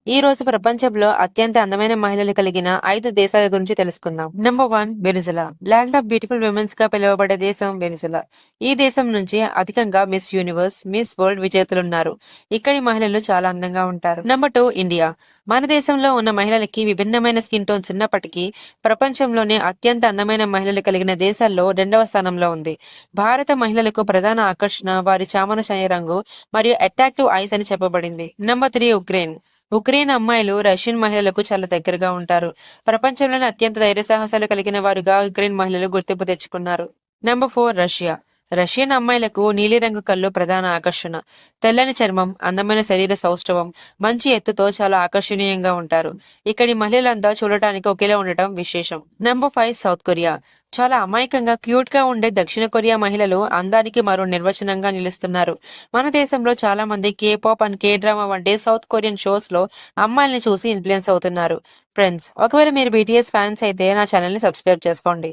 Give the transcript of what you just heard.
ఈ రోజు ప్రపంచంలో అత్యంత అందమైన మహిళలు కలిగిన 5 దేశాల గురించి తెలుసుకుందాం. Number 1 Venezuela. Land of beautiful women's గా పిలువబడే దేశం వెనిజులా. ఈ దేశం నుంచి అధికంగా మిస్ యూనివర్స్, మిస్ వరల్డ్ విజేతలున్నారు. ఇక్కడి మహిళలు చాలా అందంగా ఉంటారు. Number 2 India. మన దేశంలో ఉన్న మహిళలకి విభిన్నమైన స్కిన్ టోన్స్ ఉన్నప్పటికీ ప్రపంచంలోనే అత్యంత అందమైన మహిళలు కలిగిన దేశాల్లో 2వ స్థానంలో ఉంది. భారత మహిళలకు ప్రధాన ఆకర్షణ వారి చామన ఛాయ రంగు మరియు అట్రాక్టివ్ ఐస్ అని చెప్పబడింది. Number 3 Ukraine. ఉక్రెయిన్ అమ్మాయిలు రష్యన్ మహిళలకు చాలా దగ్గరగా ఉంటారు. ప్రపంచంలోనే అత్యంత ధైర్య సాహసాలు కలిగిన వారుగా ఉక్రెయిన్ మహిళలు గుర్తింపు తెచ్చుకున్నారు. Number 4 Russia. రష్యన్ అమ్మాయిలకు నీలిరంగు కళ్ళు ప్రధాన ఆకర్షణ. తెల్లని చర్మం, అందమైన శరీర సౌష్ఠవం, మంచి ఎత్తుతో చాలా ఆకర్షణీయంగా ఉంటారు. ఇక్కడి మహిళలంతా చూడటానికి ఒకేలా ఉండటం విశేషం. Number 5 south Korea. చాలా అమాయకంగా క్యూట్ గా ఉండే దక్షిణ కొరియా మహిళలు అందానికి మరో నిర్వచనంగా నిలుస్తున్నారు. మన దేశంలో చాలా మంది K pop and K drama వంటి సౌత్ కొరియన్ షోస్ లో అమ్మాయిల్ని చూసి ఇన్ఫ్లుయెన్స్ అవుతున్నారు. ఫ్రెండ్స్, ఒకవేళ మీరు బీటీఎస్ ఫ్యాన్స్ అయితే నా ఛానల్ ని సబ్స్క్రైబ్ చేసుకోండి.